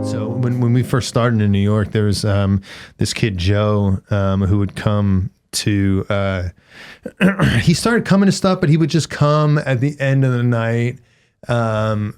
So when we first started in New York, there was this kid Joe who would come to. He started coming to stuff, but he would just come at the end of the night.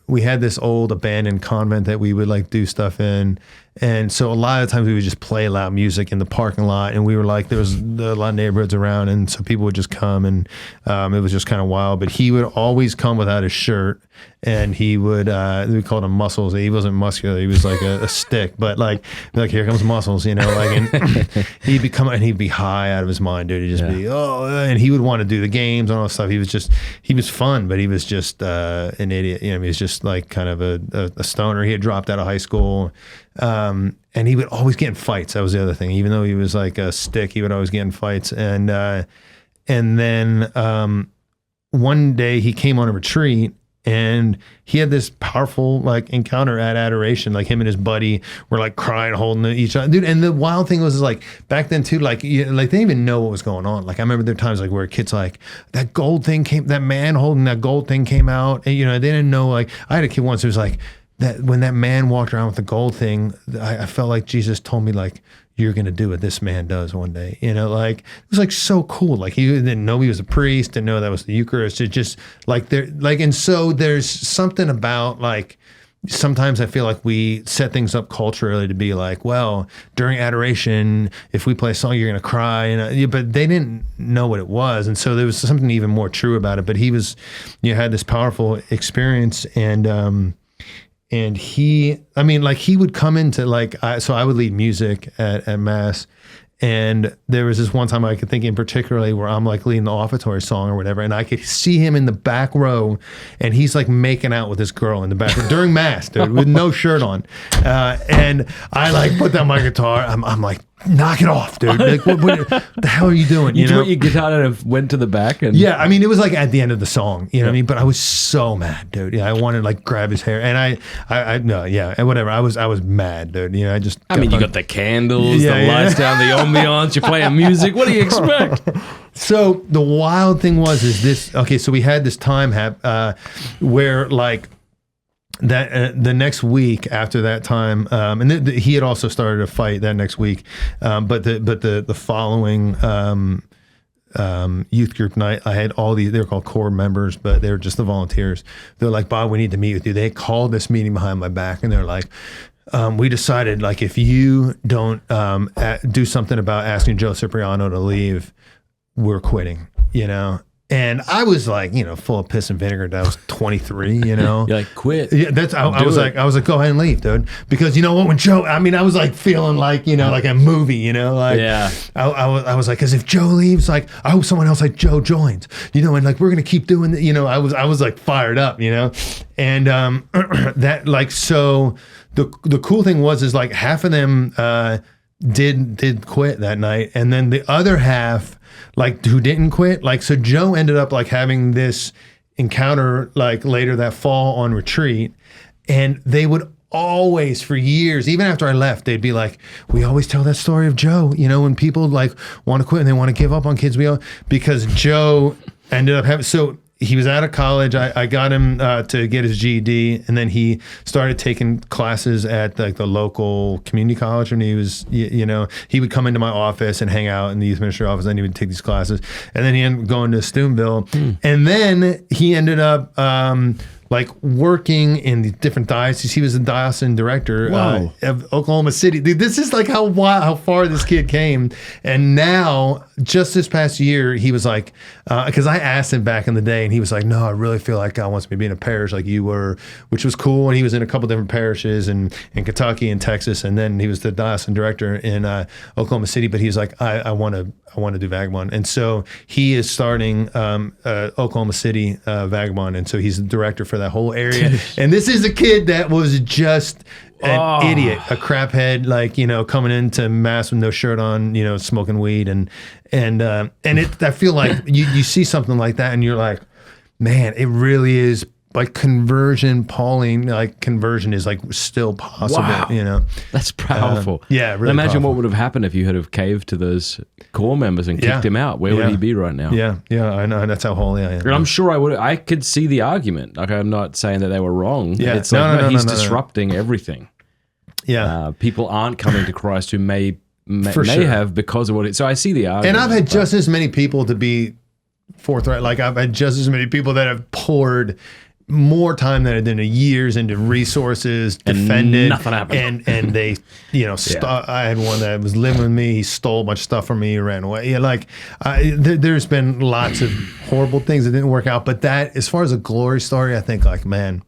We had this old abandoned convent that we would like do stuff in. And so a lot of times we would just play loud music in the parking lot, and we were like, there was a lot of neighborhoods around, and so people would just come, and it was just kind of wild. But he would always come without his shirt, and he would, we called him Muscles. He wasn't muscular, he was like a stick, but like here comes Muscles, you know, like, and he'd be high out of his mind, dude. He'd just be, and he would want to do the games and all that stuff. He was fun, but he was just an idiot. You know, he was just like kind of a stoner. He had dropped out of high school. And he would always get in fights. That was the other thing. Even though he was like a stick, he would always get in fights. And then one day he came on a retreat, and he had this powerful like encounter at Adoration. Like him and his buddy were like crying, holding each other, dude. And the wild thing was like back then too, like they didn't even know what was going on. Like I remember there were times like where kids like that man holding that gold thing came out, and you know they didn't know. Like I had a kid once who was like, that when that man walked around with the gold thing, I felt like Jesus told me like, you're going to do what this man does one day, you know, like it was like so cool. Like he didn't know he was a priest, didn't know that was the Eucharist. It just like and so there's something about like, sometimes I feel like we set things up culturally to be like, well, during Adoration, if we play a song, you're going to cry. And but they didn't know what it was. And so there was something even more true about it. But he was, had this powerful experience, and he would come into like, so I would lead music at Mass. And there was this one time I could think in particularly where I'm like leading the offertory song or whatever. And I could see him in the back row, and he's like making out with this girl in the back row during Mass, dude, with no shirt on. And I like put down my guitar. I'm like, knock it off, dude. Like, what the hell are you doing? You know, you get out and went to the back, and yeah, I mean, it was like at the end of the song, you know what I mean? But I was so mad, dude. Yeah, I wanted to like grab his hair, and and whatever. I was mad, dude. You know, you got the candles, the lights down, the ambiance. You're playing music. What do you expect? So the wild thing is this. Okay, so we had this time where like. That the next week after that time, and he had also started a fight that next week, but the following youth group night, I had all these. They were called core members, but they were just the volunteers. They're like, Bob, we need to meet with you. They called this meeting behind my back, and they're like, we decided like if you don't do something about asking Joe Cipriano to leave, we're quitting. You know. And I was like, full of piss and vinegar. I was 23, You're like, quit. Yeah, I was like, go ahead and leave, dude. Because you know what, when Joe, I was like feeling like, like a movie, like, yeah. I was like, because if Joe leaves, like, I hope someone else like Joe joins, and like, we're going to keep doing it. I was like fired up, and that like, so the cool thing is like half of them did quit that night. And then the other half, like who didn't quit, like, so Joe ended up like having this encounter like later that fall on retreat, and they would always for years, even after I left, they'd be like, we always tell that story of Joe, when people like want to quit and they want to give up on kids, because Joe ended up having, so he was out of college. I got him to get his GED, and then he started taking classes at like the local community college. And he was, he would come into my office and hang out in the youth ministry office, and he would take these classes. And then he ended up going to Steubenville, and then he ended up like working in the different dioceses. He was the diocesan director of Oklahoma City. Dude, this is like how far this kid came. And now, just this past year, he was like, because I asked him back in the day, and he was like, no, I really feel like God wants me to be in a parish like you were, which was cool. And he was in a couple different parishes in Kentucky and Texas. And then he was the diocesan director in Oklahoma City. But he was like, I want to do Vagabond. And so he is starting Oklahoma City Vagabond. And so he's the director for that whole area. And this is a kid that was just an idiot, a craphead, like, coming into Mass with no shirt on, smoking weed. And I feel like you see something like that, and you're like, man, it really is like conversion, Pauline, like conversion is like still possible. Wow. You know, That's powerful. yeah, really. Imagine powerful. what would have happened if you had have caved to those core members and kicked him out. Where would he be right now? Yeah, I know. That's how holy I am. And I'm sure I could see the argument. Like, I'm not saying that they were wrong. Yeah. It's like, No, he's no. disrupting everything. Yeah. People aren't coming to Christ who may For sure. have because of what it. So I see the argument. And I've had just as many people, to be forthright, like I've had just as many people that have poured more time than I did in years into resources, defended, nothing happened. and they, you know, I had one that was living with me. He stole a bunch of stuff from me, ran away. Yeah, like there's been lots of horrible things that didn't work out. But that, as far as a glory story, I think like, man,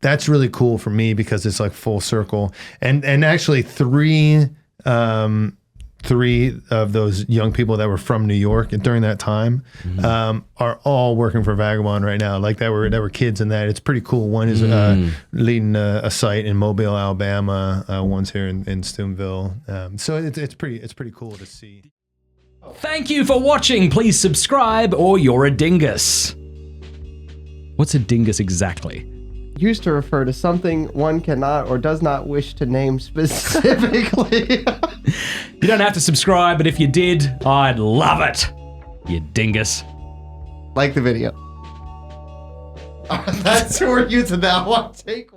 that's really cool for me because it's like full circle. And actually three of those young people that were from New York during that time are all working for Vagabond right now. Like that were kids in that. It's pretty cool. One is leading a site in Mobile, Alabama. One's here in Steubenville. So it's pretty cool to see. Thank you for watching. Please subscribe or you're a dingus. What's a dingus exactly? Used to refer to something one cannot or does not wish to name specifically. You don't have to subscribe, but if you did, I'd love it. You dingus. Like the video. That's where we're using that one. Take one.